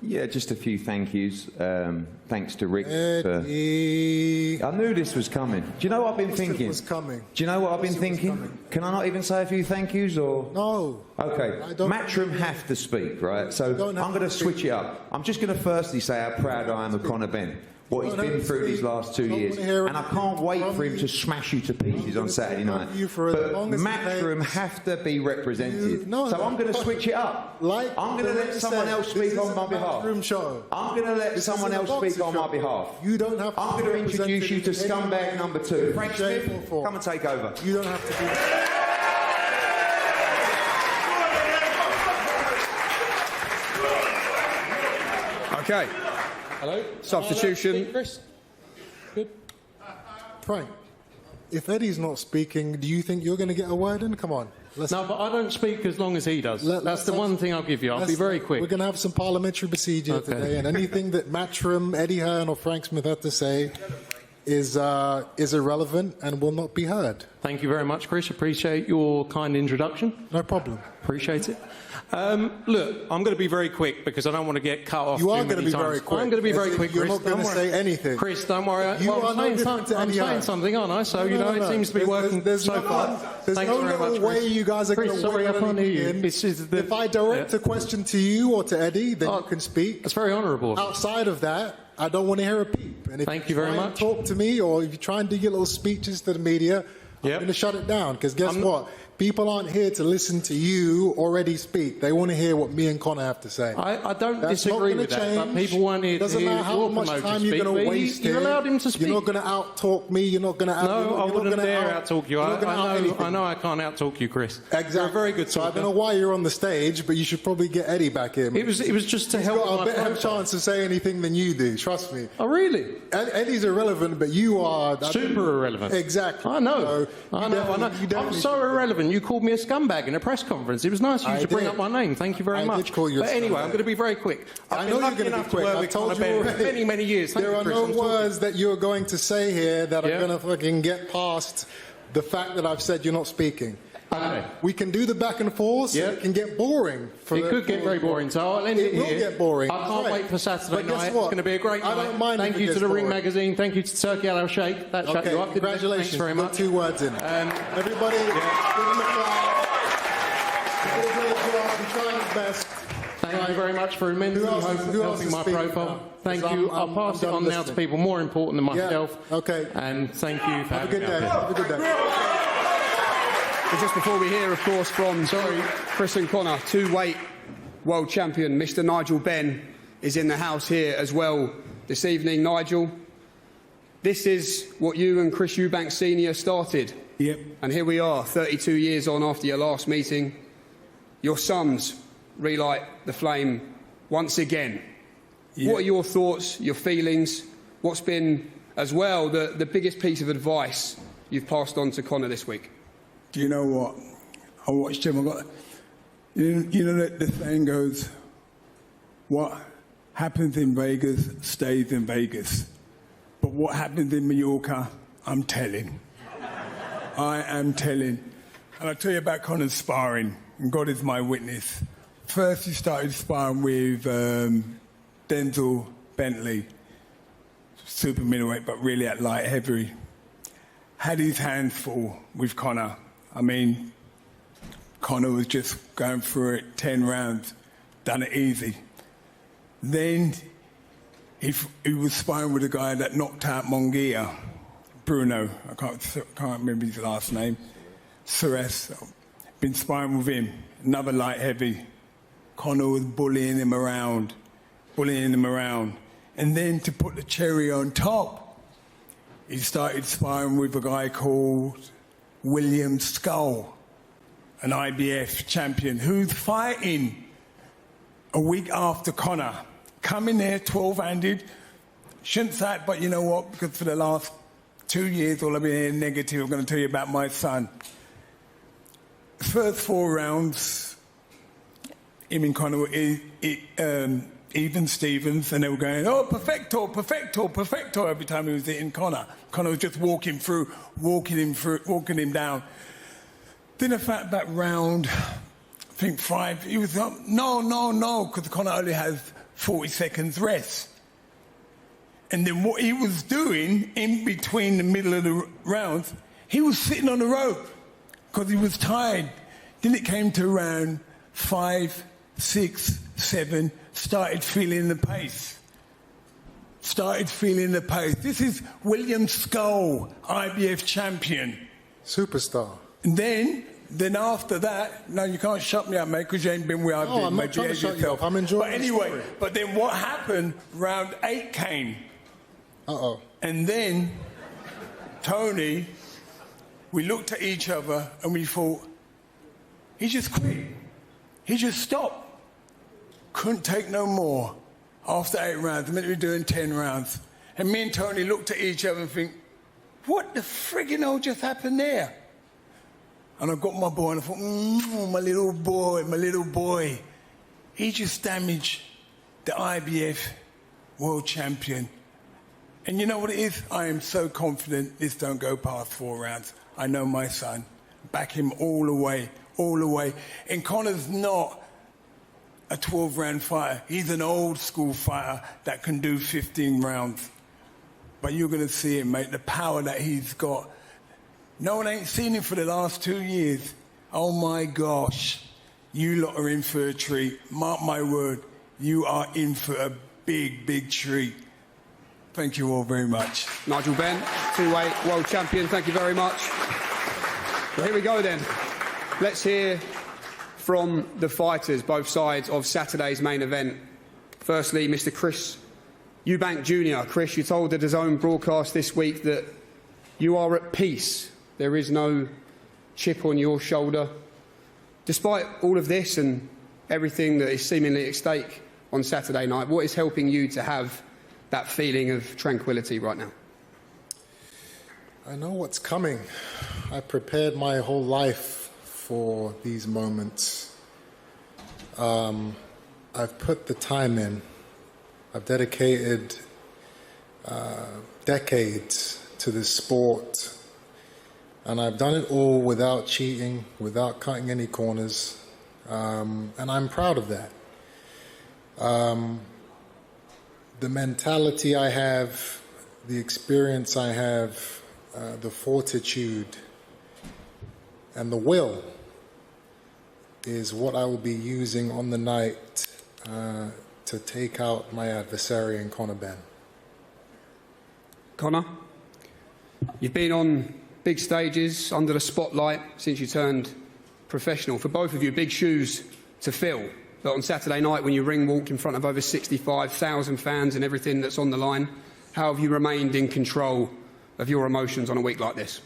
Yeah, just a few thank yous. Thanks to Rick. Eddie. I knew this was coming. Do you know what I've been thinking? Was coming. Do you know what I've been thinking? Can I not even say a few thank yous, or? No. Okay. Matchroom have to speak, right? So I'm going to switch it up. I'm just going to firstly say how proud I am of Conor Benn. What he's been through these last 2 years, and I can't wait for him to smash you to pieces on Saturday night. But Matchroom have to be represented, so I'm going to switch it up. I'm going to let someone else speak on my behalf. I'm going to let someone else speak on my behalf. You don't have to. I'm going to introduce you to scumbag number 2, Frank Smith. Come and take over. You don't have to do that. Okay. Hello? Substitution. Chris? Good. Frank, if Eddie's not speaking, do you think you're going to get a word in? Come on. No, but I don't speak as long as he does. That's the one thing I'll give you. I'll be very quick. We're going to have some parliamentary procedure today, and anything that Matchroom, Eddie Hearn or Frank Smith have to say is irrelevant and will not be heard. Thank you very much, Chris. Appreciate your kind introduction. No problem. Appreciate it. Look, I'm going to be very quick because I don't want to get cut off. You are going to be very quick. I'm going to be very quick, Chris. You're not going to say anything. Chris, don't worry. You are I'm saying something, aren't I? So, you know, it seems to be working so far. There's no little way you guys are going to sorry, I can't hear you. If I direct a question to you or to Eddie, then you can speak. That's very honourable. Outside of that, I don't want to hear a peep. And if Thank you very much. Talk to me, or if you try and do your little speeches to the media, I'm going to shut it down. Because guess what? People aren't here to listen to you already speak. They want to hear what me and Conor have to say. I don't disagree with that, but people weren't here to hear Doesn't matter how much time you're going to waste here. You allowed him to speak. You're not going to out-talk me. You're not going to out... No, I wouldn't dare out-talk you. I know I can't out-talk you, Chris. Exactly. You're a very good talker. So I don't know why you're on the stage, but you should probably get Eddie back in. It was just to help. He's got a better chance to say anything than you do, trust me. Oh, really? Eddie's irrelevant, but you are... Super irrelevant. Exactly. I know. So I know. I'm so irrelevant. You called me a scumbag in a press conference. It was nice of you to bring up my name. Thank you very much. I did call you but anyway, I'm going to be very quick. I know you're going to be quick. I've told you already. Many, many years. There are no words that you're going to say here that are going to fucking get past the fact that I've said you're not speaking. Okay. We can do the back and forth. So it can get boring. It could get very boring, so I'll end it here. It will get boring. I can't wait for Saturday night. It's going to be a great night. I don't mind. Thank you to the Ring magazine. Thank you to Turkey Al Shake. That shut you up. Congratulations. Thanks very much. Got 2 words in. Everybody, give him a clap. Thank you very much for immensely helping my profile. Thank you. I'll pass it on now to people more important than myself. Okay. And thank you for having me. Have a good day. And just before we hear, of course, from Chris and Conor, 2-weight world champion Mr. Nigel Benn is in the house here as well this evening. Nigel, this is what you and Chris Eubank Sr. started. Yep. And here we are, 32 years on after your last meeting. Your sons relight the flame once again. Yep. What are your thoughts, your feelings? What's been, as well, the biggest piece of advice you've passed on to Conor this week? Do you know what? I watched him. You know the saying goes, what happens in Vegas stays in Vegas. But what happens in Mallorca, I'm telling. I am telling. And I'll tell you about Conor's sparring, and God is my witness. First, he started sparring with Denzel Bentley, super middleweight, but really at light heavy. Had his hands full with Conor. I mean, Conor was just going through it, 10 rounds, done it easy. Then he was sparring with a guy that knocked out Munguia, Bruno, I can't remember his last name, Suarez, been sparring with him, another light heavy. Conor was bullying him around. And then to put the cherry on top, he started sparring with a guy called William Skull, an IBF champion, who's fighting a week after Conor. Coming there 12-handed. Shouldn't say it, but you know what? Because for the last 2 years, all I've been hearing negative, I'm going to tell you about my son. First 4 rounds, him and Conor were even Stevens, and they were going, oh, perfecto, perfecto, perfecto, every time he was hitting Conor. Conor was just walking him down. Then about that round, I think 5, he was up, no, because Conor only has 40 seconds rest. And then what he was doing in between the middle of the rounds, he was sitting on the rope because he was tired. Then it came to round 5, 6, 7, started feeling the pace. This is William Skull, IBF champion. Superstar. And then after that, no, you can't shut me up, mate, because you ain't been where I've been. I'm not trying to shut you up. I'm enjoying But anyway, but then what happened, round 8 came. Uh-oh. And then, Tony, we looked at each other and we thought, he just quit. He just stopped. Couldn't take no more. After 8 rounds, meant to be doing 10 rounds. And me and Tony looked at each other and think, what the friggin' hell just happened there? And I got my boy and I thought, my little boy. He just damaged the IBF world champion. And you know what it is? I am so confident this don't go past 4 rounds. I know my son. Back him all the way. And Conor's not a 12-round fighter. He's an old-school fighter that can do 15 rounds. But you're going to see him, mate, the power that he's got. No one ain't seen him for the last 2 years. Oh, my gosh. You lot are in for a treat. Mark my word. You are in for a big, big treat. Thank you all very much. Nigel Benn, two-weight world champion, thank you very much. Well, here we go then. Let's hear from the fighters, both sides of Saturday's main event. Firstly, Mr. Chris Eubank Jr. Chris, you told the DAZN broadcast this week that you are at peace. There is no chip on your shoulder. Despite all of this and everything that is seemingly at stake on Saturday night, what is helping you to have that feeling of tranquility right now? I know what's coming. I prepared my whole life for these moments. I've put the time in. I've dedicated decades to this sport, and I've done it all without cheating, without cutting any corners, and I'm proud of that. The mentality I have, the experience I have, the fortitude and the will is what I will be using on the night to take out my adversary in Conor Benn. Conor, you've been on big stages, under the spotlight, since you turned professional. For both of you, big shoes to fill. But on Saturday night, when you ring walk in front of over 65,000 fans and everything that's on the line, how have you remained in control of your emotions on a week like this?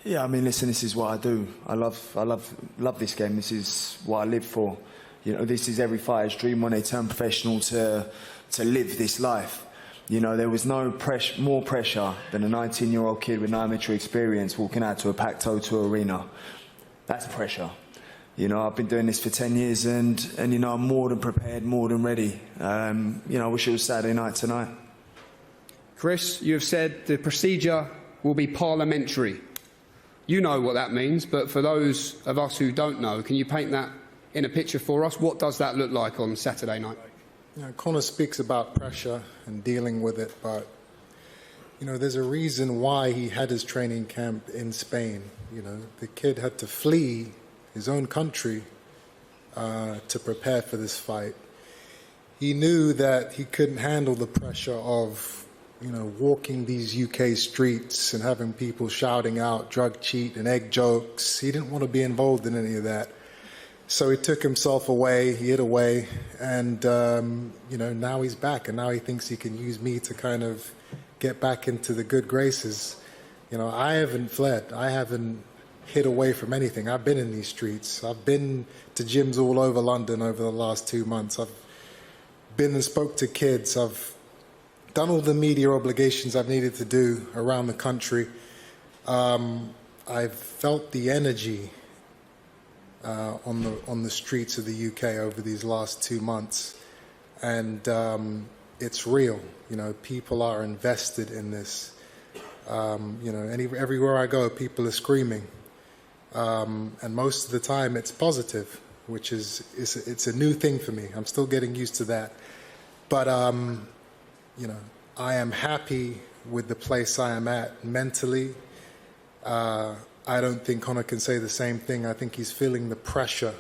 Yeah, I mean, listen, this is what I do. I love this game. This is what I live for. You know, this is every fighter's dream when they turn professional to live this life. You know, there was no more pressure than a 19-year-old kid with no amateur experience walking out to a packed O2 arena. That's pressure. You know, I've been doing this for 10 years and you know, I'm more than prepared, more than ready. You know, I wish it was Saturday night tonight. Chris, you have said the procedure will be parliamentary. You know what that means, but for those of us who don't know, can you paint that in a picture for us? What does that look like on Saturday night? You know, Conor speaks about pressure and dealing with it, but you know, there's a reason why he had his training camp in Spain. You know, the kid had to flee his own country to prepare for this fight. He knew that he couldn't handle the pressure of, you know, walking these UK streets and having people shouting out drug cheat and egg jokes. He didn't want to be involved in any of that. So he took himself away, he hid away, and you know, now he's back, and now he thinks he can use me to kind of get back into the good graces. You know, I haven't fled. I haven't hid away from anything. I've been in these streets. I've been to gyms all over London over the last 2 months. I've been and spoke to kids. I've done all the media obligations I've needed to do around the country. I've felt the energy on the streets of the UK over these last 2 months, and it's real. You know, people are invested in this. You know, everywhere I go, people are screaming, and most of the time it's positive, which is it's a new thing for me. I'm still getting used to that. But, you know, I am happy with the place I am at mentally. I don't think Conor can say the same thing. I think he's feeling the pressure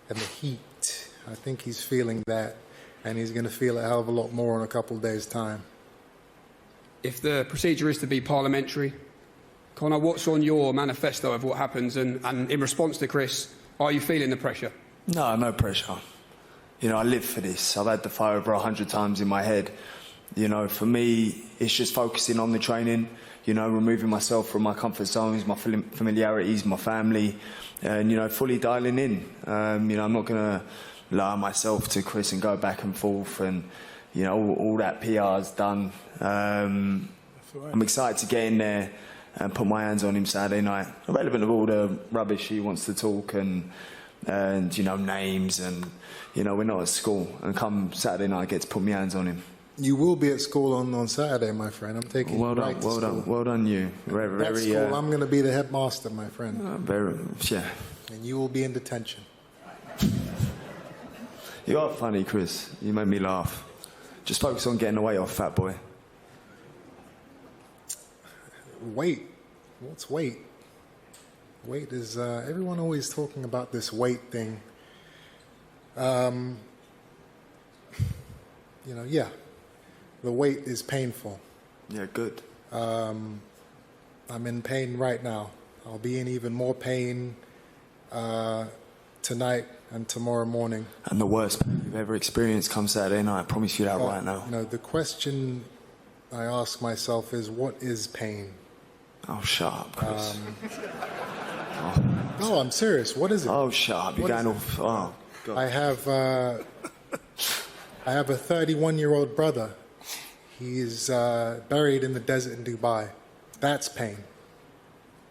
and the heat. I think he's feeling that, and he's going to feel a hell of a lot more in a couple of days' time. If the procedure is to be parliamentary, Conor, what's on your manifesto of what happens? And in response to Chris, are you feeling the pressure? No, no pressure. You know, I live for this. I've had the fight over 100 times in my head. You know, for me, it's just focusing on the training, you know, removing myself from my comfort zones, my familiarities, my family, and, you know, fully dialing in. You know, I'm not going to allow myself to Chris and go back and forth and, you know, all that PR's done. I'm excited to get in there and put my hands on him Saturday night, irrelevant of all the rubbish he wants to talk and you know, names and, you know, we're not at school. And come Saturday night, I get to put my hands on him. You will be at school on Saturday, my friend. I'm taking you right to school. Well done, you. At school, I'm going to be the headmaster, my friend. Yeah. And you will be in detention. You are funny, Chris. You made me laugh. Just focus on getting the weight off, fat boy. Weight? What's weight? Weight is, everyone always talking about this weight thing. You know, yeah, the weight is painful. Yeah, good. I'm in pain right now. I'll be in even more pain tonight and tomorrow morning. And the worst pain you've ever experienced comes Saturday night. I promise you that right now. You know, the question I ask myself is, what is pain? Oh, shut up, Chris. No, I'm serious. What is it? Oh, shut up. You're going off. Oh, God. I have a 31-year-old brother. He's buried in the desert in Dubai. That's pain.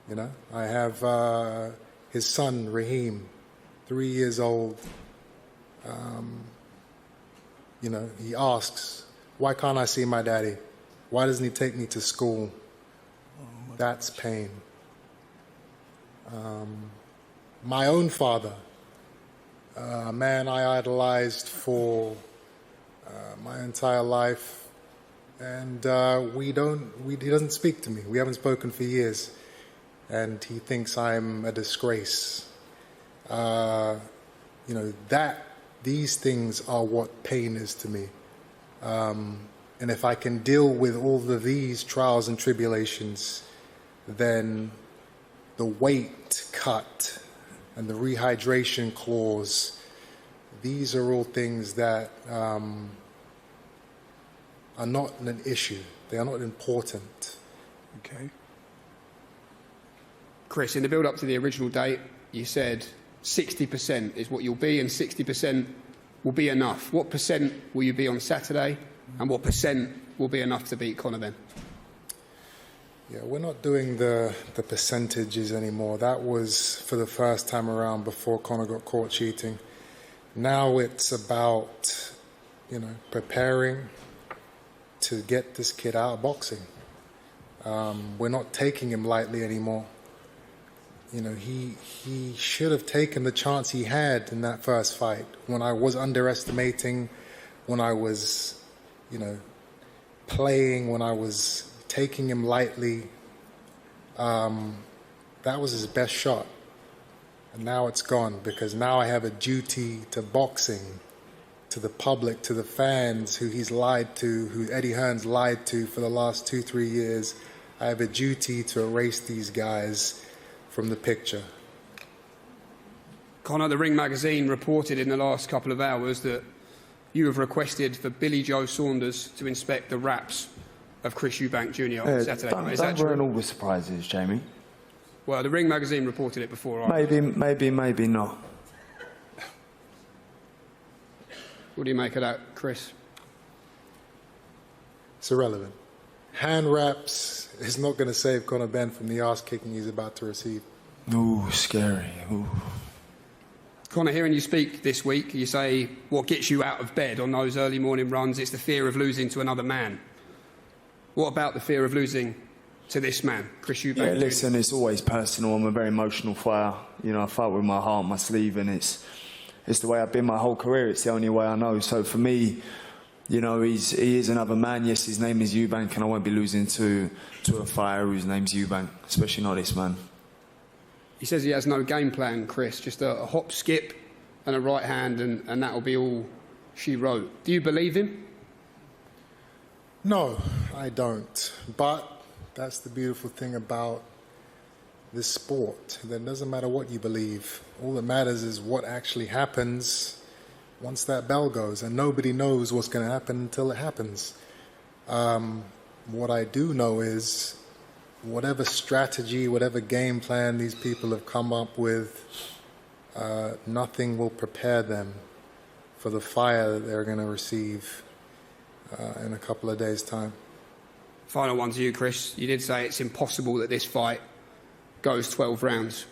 You know, I have his son, Raheem, 3 years old. You know, he asks, why can't I see my daddy? Why doesn't he take me to school? That's pain. My own father, a man I idolized for my entire life, and he doesn't speak to me. We haven't spoken for years, and he thinks I'm a disgrace. You know, these things are what pain is to me. And if I can deal with all of these trials and tribulations, then the weight cut and the rehydration clause, these are all things that are not an issue. They are not important. Okay. Chris, in the build-up to the original date, you said 60% is what you'll be and 60% will be enough. What percent will you be on Saturday and what percent will be enough to beat Conor Benn? Yeah, we're not doing the percentages anymore. That was for the first time around before Conor got caught cheating. Now it's about, you know, preparing to get this kid out of boxing. We're not taking him lightly anymore. You know, he should have taken the chance he had in that first fight. When I was underestimating, when I was, you know, playing, when I was taking him lightly, that was his best shot. And now it's gone, because now I have a duty to boxing, to the public, to the fans who he's lied to, who Eddie Hearn's lied to for the last 2-3 years. I have a duty to erase these guys from the picture. Conor, the Ring magazine reported in the last couple of hours that you have requested for Billy Joe Saunders to inspect the wraps of Chris Eubank Jr. on Saturday. Is that true? Don't ruin all the surprises, Jamie. Well, the Ring magazine reported it before. Maybe not. What do you make of that, Chris? It's irrelevant. Hand wraps is not going to save Conor Benn from the arse kicking he's about to receive. Ooh, scary. Ooh. Conor, hearing you speak this week, you say what gets you out of bed on those early morning runs, it's the fear of losing to another man. What about the fear of losing to this man, Chris Eubank? Yeah, listen, it's always personal. I'm a very emotional fighter. You know, I fight with my heart on my sleeve, and it's the way I've been my whole career. It's the only way I know. So for me, You know, he is another man. Yes, his name is Eubank, and I won't be losing to a fighter whose name's Eubank, especially not this man. He says he has no game plan, Chris, just a hop, skip and a right hand, and that'll be all she wrote. Do you believe him? No, I don't. But that's the beautiful thing about this sport. That doesn't matter what you believe. All that matters is what actually happens once that bell goes, and nobody knows what's going to happen until it happens. What I do know is whatever strategy, whatever game plan these people have come up with, nothing will prepare them for the fire that they're going to receive in a couple of days' time. Final one to you, Chris. You did say it's impossible that this fight goes 12 rounds.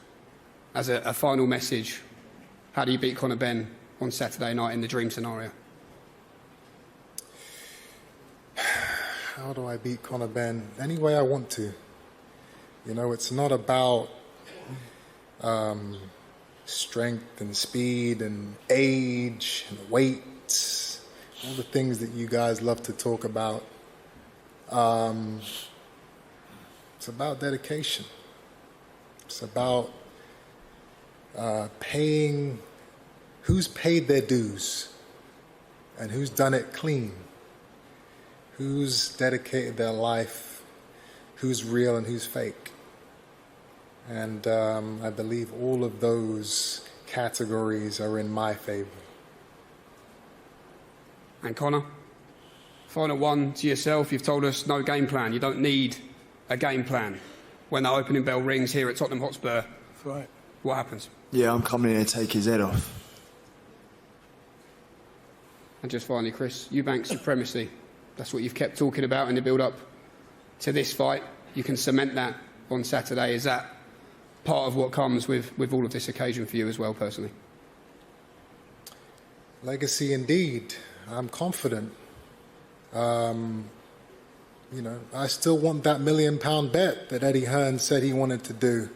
As a final message, how do you beat Conor Benn on Saturday night in the dream scenario? How do I beat Conor Benn? Any way I want to. You know, it's not about strength and speed and age and weight, all the things that you guys love to talk about. It's about dedication. It's about paying, who's paid their dues and who's done it clean, who's dedicated their life, who's real and who's fake. And I believe all of those categories are in my favor. And Conor, final one to yourself. You've told us no game plan. You don't need a game plan. When the opening bell rings here at Tottenham Hotspur, That's right. what happens? Yeah, I'm coming in to take his head off. And just finally, Chris, Eubank supremacy. That's what you've kept talking about in the build-up to this fight. You can cement that on Saturday. Is that part of what comes with all of this occasion for you as well, personally? Legacy indeed. I'm confident. You know, I still want that £1 million bet that Eddie Hearn said he wanted to do.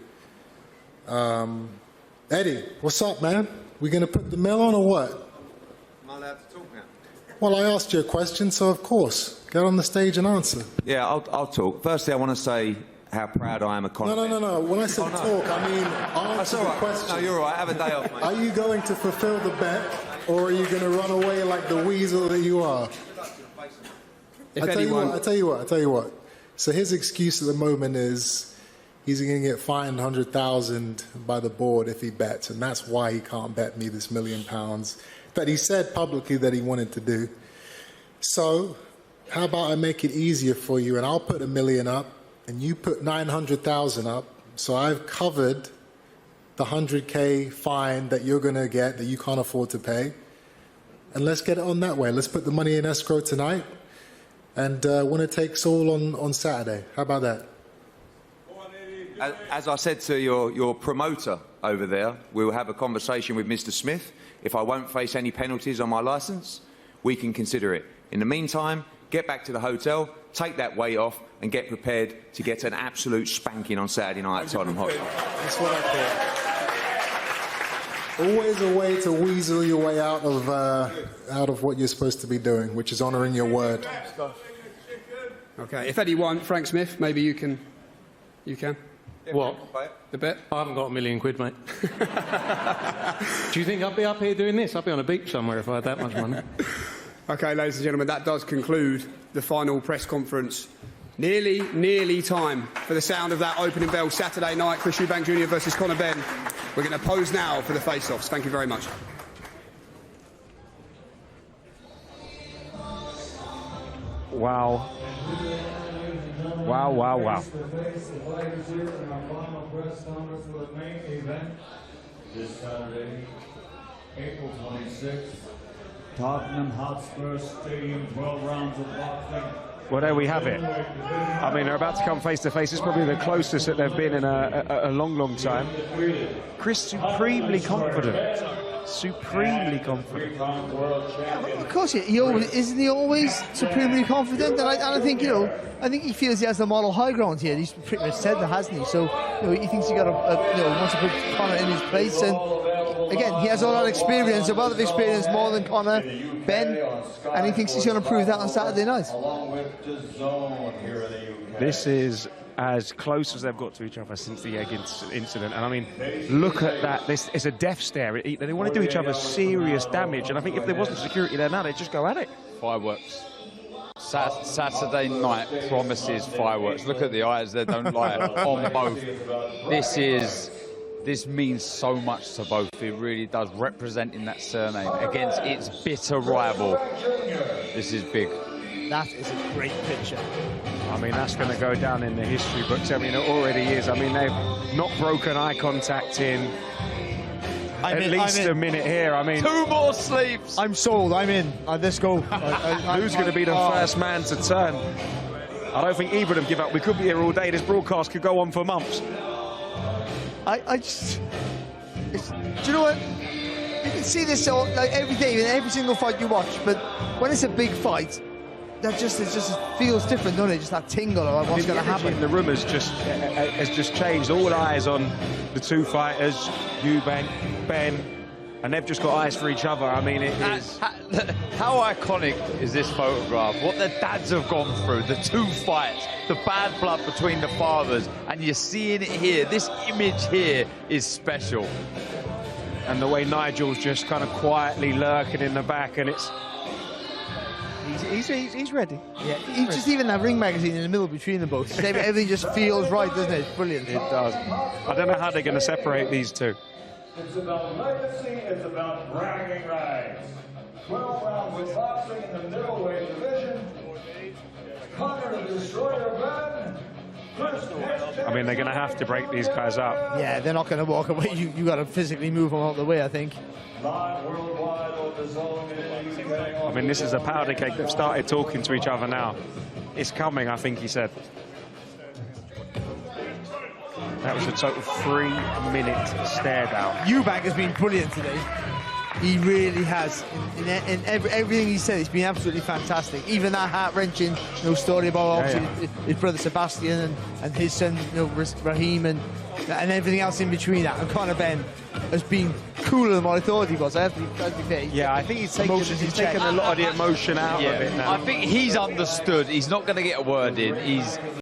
Eddie, what's up, man? We going to put the mill on or what? Am I allowed to talk now? Well, I asked you a question, so of course, get on the stage and answer. Yeah, I'll talk. Firstly, I want to say how proud I am of Conor. No. When I said talk, I mean answer the question. No, you're all right. Have a day off, mate. Are you going to fulfill the bet, or are you going to run away like the weasel that you are? I tell you what. So his excuse at the moment is he's going to get fined $100,000 by the board if he bets, and that's why he can't bet me this £1 million that he said publicly that he wanted to do. So how about I make it easier for you, and I'll put $1 million up, and you put 900,000 up, so I've covered the 100K fine that you're going to get that you can't afford to pay, and let's get it on that way. Let's put the money in escrow tonight, and winner takes all on Saturday. How about that? As I said to your promoter over there, we'll have a conversation with Mr. Smith. If I won't face any penalties on my licence, we can consider it. In the meantime, get back to the hotel, take that weight off, and get prepared to get an absolute spanking on Saturday night at Tottenham Hotspur. That's what I thought. Always a way to weasel your way out of what you're supposed to be doing, which is honouring your word. Okay, if Eddie won, Frank Smith, maybe you can. What? The bet? I haven't got £1 million, mate. Do you think I'd be up here doing this? I'd be on a beach somewhere if I had that much money. Okay, ladies and gentlemen, that does conclude the final press conference. Nearly time for the sound of that opening bell Saturday night. Chris Eubank Jr. versus Conor Benn. We're going to pose now for the face-offs. Thank you very much. Wow. Wow. This Saturday, April 26th, Tottenham Hotspur Stadium, 12 rounds of boxing. Well, there we have it. I mean, they're about to come face to face. It's probably the closest that they've been in a long time. Chris, supremely confident. Supremely confident. Of course, isn't he always supremely confident? And I think, I think he feels he has the moral high ground here. He's pretty much said that, hasn't he? So, he thinks he got wants to put Conor in his place, and again, he has a lot of experience, a wealth of experience, more than Conor, Benn, and he thinks he's going to prove that on Saturday night. Along with DAZN here in the UK. This is as close as they've got to each other since the egg incident. And I mean, look at that. This is a death stare. They want to do each other serious damage. And I think if there wasn't security there now, they'd just go at it. Fireworks. Saturday night promises fireworks. Look at the eyes, they don't lie on both. This means so much to both. It really does, representing that surname against its bitter rival. This is big. That is a great picture. I mean, that's going to go down in the history books. I mean, it already is. I mean, they've not broken eye contact in at least a minute here. I mean, 2 more sleeps. I'm sold. I'm in. Let's go. Who's going to be the first man to turn? I don't think either of them give up. We could be here all day. This broadcast could go on for months. I just... do you know what? You can see this all, like, every day in every single fight you watch, but when it's a big fight, it just feels different, doesn't it? Just that tingle of what's going to happen. The room has just changed. All eyes on the two fighters, Eubank, Benn, and they've just got eyes for each other. I mean, it is... How iconic is this photograph? What the dads have gone through, the 2 fights, the bad blood between the fathers, and you're seeing it here. This image here is special. And the way Nigel's just kind of quietly lurking in the back, and it's... He's ready. Yeah, just even that ring magazine in the middle between them both. Everything just feels right, doesn't it? It's brilliant. It does. I don't know how they're going to separate these two. It's about legacy, it's about bragging rights. 12 rounds of boxing in the middleweight division. Conor the Destroyer Benn. I mean, they're going to have to break these guys up. Yeah, they're not going to walk away. You got to physically move them out of the way, I think. Live worldwide on DAZN in the UK. I mean, this is a powder cake. They've started talking to each other now. It's coming, I think he said. That was a total 3-minute stare down. Eubank has been brilliant today. He really has. In everything he said, it's been absolutely fantastic. Even that heart-wrenching story about his brother Sebastian and his son Raheem and everything else in between that. And Conor Benn has been cooler than what I thought he was. I have to be fair. Yeah, I think he's taken a lot of the emotion out of it now. I think he's understood. He's not going to get a word in.